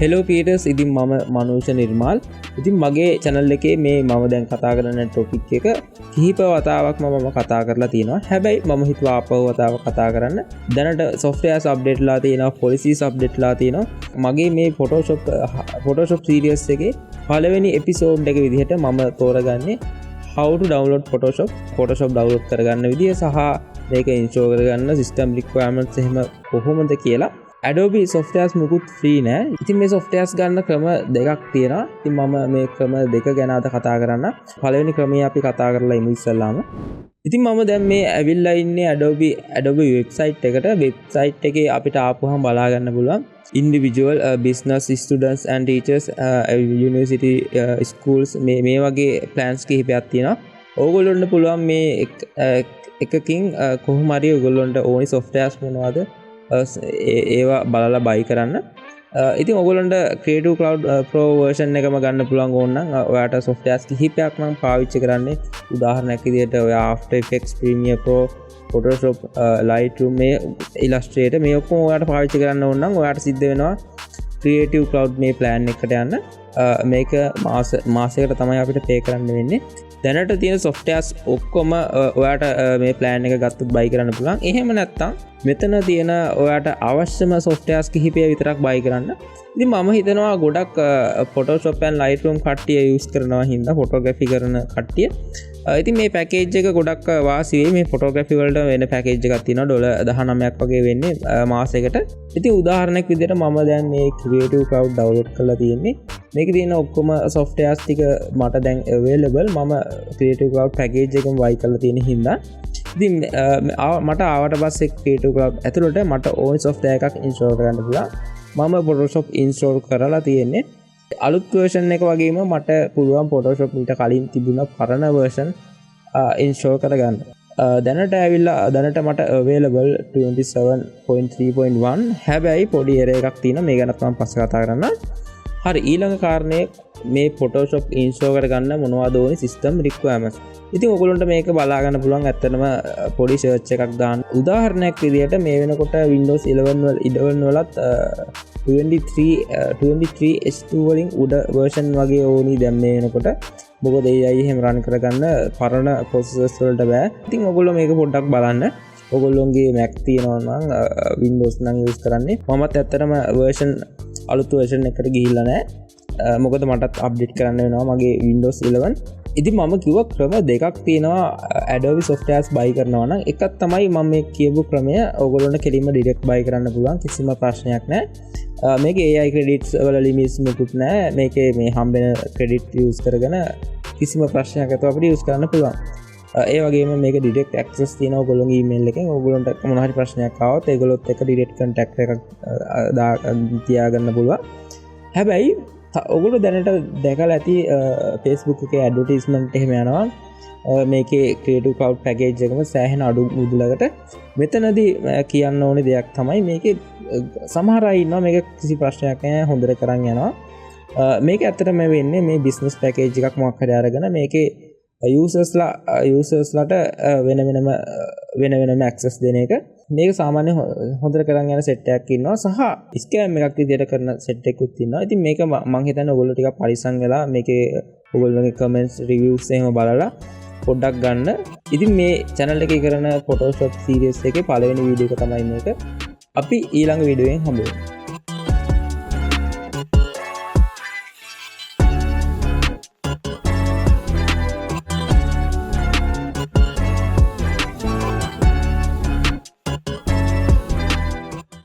Hello Peters ඉතින් මම මනුෂ නිර්මාල් ඉතින් මගේ චැනල් එකේ මේ මම දැන් කතා කරන ටොපික් එක කිහිප වතාවක් මම කතා කරලා තියෙනවා හැබැයි මම හිතුවා ආපහු වතාවක් කතා කරන්න දැනට softwares update ලා තියෙනවා policies update ලා තියෙනවා මගේ මේ Photoshop series එකේ පළවෙනි episode එක විදිහට මම තෝරගන්නේ how to download Photoshop download කරගන්න විදිය සහ මේක install කරගන්න system requirements එහෙම කොහොමද කියලා Adobe softwares මුකුත් free නෑ. ඉතින් මේ softwares ගන්න ක්‍රම දෙකක් තියෙනවා. ඉතින් මම මේ ක්‍රම දෙක ගැන අද කතා කරන්න. පළවෙනි ක්‍රමය අපි කතා කරලා ඉමු ඉස්සල්ලාම. ඉතින් මම දැන් මේ ඇවිල්ලා ඉන්නේ Adobe website එකට. website එකේ අපිට ආපුවහම බලා ගන්න පුළුවන් individual business students and teachers university schools මේ වගේ plans කිහිපයක් තියෙනවා. ඕගොල්ලොන්ට පුළුවන් මේ එකකින් කොහොම හරි ඕගොල්ලොන්ට ඕනි softwares මොනවද ඒවා බලලා බයි කරන්න. ඉතින් ඔයගොල්ලන්ට Creative Cloud Pro version එකම ගන්න පුළුවන් ඕනනම් ඔයාට softwares කිහිපයක් මම පාවිච්චි කරන්නේ. උදාහරණයක් විදිහට ඔයා After Effects, Premiere Pro, Photoshop, Lightroom, මේ Illustrator මේ ඔක්කොම ඔයාට පාවිච්චි කරන්න ඕන නම් ඔයාට සිද්ධ වෙනවා Creative Cloud මේ plan එකට යන්න. මේක මාසයකට තමයි අපිට pay කරන්න වෙන්නේ. දැනට තියෙන softwares ඔක්කොම ඔයාට මේ plan එක ගත්තොත් buy කරන්න පුළුවන්. එහෙම නැත්නම් මෙතන තියෙන ඔයාට අවශ්‍යම softwares කිහිපය විතරක් buy කරන්න. ඉතින් මම හිතනවා ගොඩක් Photoshop and Lightroom කට්ටිය use කරනවා හින්දා photography කරන කට්ටිය. ඉතින් මේ package එක ගොඩක් වාසි වෙයි. මේ photography වලට වෙන package එකක් තියෙනවා $19ක් වගේ වෙන්නේ මාසයකට. ඉතින් උදාහරණයක් විදිහට මම දැන් මේ Creative Cloud download කරලා තියෙන්නේ. මේකේ තියෙන ඔක්කොම softwares ටික මට දැන් available. මම Creative Cloud package එකම buy කරලා තියෙන හින්දා ඉතින් මට ආවට පස්සේ Creative Cloud ඇතුළට මට ඕන software එකක් install කරන්න පුළුවන්. මම Photoshop install කරලා තියෙන්නේ. අලුත් version එක වගේම මට පුළුවන් Photoshop ඊට කලින් තිබුණ පරණ version install කරගන්න. දැනට මට available 27.3.1 හැබැයි පොඩි error එකක් තියෙනවා. මේ ගැන මම පස්සේ කතා කරන්න. හරි ඊළඟ කාරණේ මේ Photoshop install කරගන්න මොනවද ඕනේ system requirements. ඉතින් ඔයගොල්ලන්ට මේක බලා ගන්න පුළුවන් ඇත්තටම පොඩි search එකක් දාන්න. උදාහරණයක් විදිහට මේ වෙනකොට Windows 11 වලත් 23H2 වලින් උඩ version වගේ ඕනි දැන් මේ වෙනකොට. මොකද AI එහෙම run කරගන්න පරණ processors වලට බෑ. ඉතින් ඔයගොල්ලෝ මේක පොඩ්ඩක් බලන්න. ඔයගොල්ලෝගේ Mac තියෙනවා නම් Windows නම් use කරන්නේ. මමත් ඇත්තටම අලුත් version එකට ගිහිල්ලා නැහැ. මොකද මටත් අප්ඩේට් කරන්න වෙනවා මගේ Windows 11. ඉතින් මම කිව්ව ක්‍රම දෙකක් තියෙනවා Adobe softwares buy කරනවා නම්. එකක් තමයි මම මේ කියපු ක්‍රමය. ඔයගොල්ලන්ට කෙලින්ම direct buy කරන්න පුළුවන්. කිසිම ප්‍රශ්නයක් නැහැ. මේකේ AI credits වල limits මොකුත් නැහැ. මේකේ මේ හම්බෙන credit use කරගෙන කිසිම ප්‍රශ්නයක් නැතුව අපිට use කරන්න පුළුවන්. ඒ වගේම මේක direct access තියෙනවා ඔයගොල්ලෝගේ email එකෙන්. ඔයගොල්ලන්ට මොන හරි ප්‍රශ්නයක් ආවොත් ඒගොල්ලොත් එක්ක direct contact එකක් තියාගන්න පුළුවන්. හැබැයි ඔයගොල්ලෝ දැනට දැකලා ඇති Facebook එකේ advertisement එහෙම යනවා. මේකේ Creative Cloud package එකම සෑහෙන අඩු මුදලකට. මෙතනදී කියන්න ඕනේ දෙයක් තමයි මේකේ සමහර අය ඉන්නවා මේක කිසි ප්‍රශ්නයක් නැහැ හොඳට කරන් යනවා. මේක ඇත්තටම වෙන්නේ මේ business package එකක් මොකක් හරි අරගෙන මේකේ usersලාට වෙන වෙනම access දෙන එක. මේක සාමාන්‍ය හොඳට කරන් යන set එකක් ඉන්නවා සහ scam එකක් විදියට කරන set එකකුත් ඉන්නවා. ඉතින් මේක මම හිතන්නේ ඔයගොල්ලෝ ටිකක් පරිස්සම් වෙලා මේකේ ඔයගොල්ලෝගේ comments reviews එහෙම බලලා පොඩ්ඩක් ගන්න. ඉතින් මේ channel එකේ කරන Photoshop series එකේ පළවෙනි වීඩියෝ එක තමයි මේක. අපි ඊළඟ වීඩියෝෙන් හම්බ වෙමු.